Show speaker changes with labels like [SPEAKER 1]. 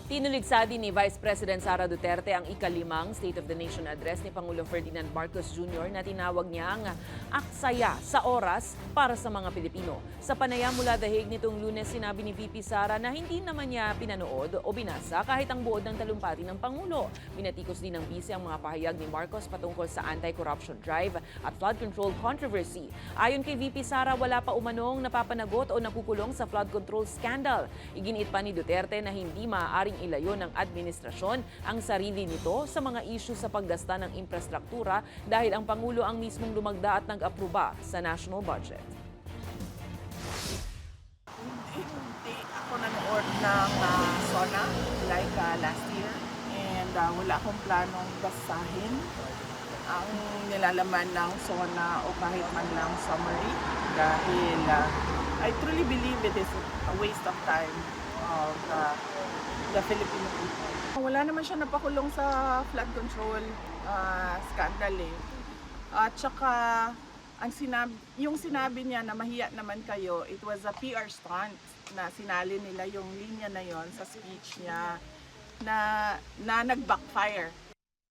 [SPEAKER 1] Tinuligsadi ni Vice President Sara Duterte ang ikalimang State of the Nation address ni Pangulong Ferdinand Marcos Jr. na tinawag niyang aksaya sa oras para sa mga Pilipino. Sa panayam mula The Hague nitong Lunes, sinabi ni VP Sara na hindi naman niya pinanood o binasa kahit ang buod ng talumpati ng Pangulo. Binatikos din ng bise ang mga pahayag ni Marcos patungkol sa anti-corruption drive at flood control controversy. Ayon kay VP Sara, wala pa umanong napapanagot o nakukulong sa flood control scandal. Iginiit pa ni Duterte na hindi maaaring ilayo ng administrasyon ang sarili nito sa mga isyu sa paggasta ng infrastruktura dahil ang Pangulo ang mismong lumagda at nag-aproba sa national budget.
[SPEAKER 2] Hindi ako nanood ng SONA like last year and wala akong planong basahin ang nilalaman ng SONA o kahit man lang summary dahil I truly believe it is a waste of time of the Filipino people. Wala naman siya napakulong sa flood control scandal eh. At saka yung sinabi niya na mahiya naman kayo, it was a PR stunt na sinali nila yung linya na yon sa speech niya na nag-backfire.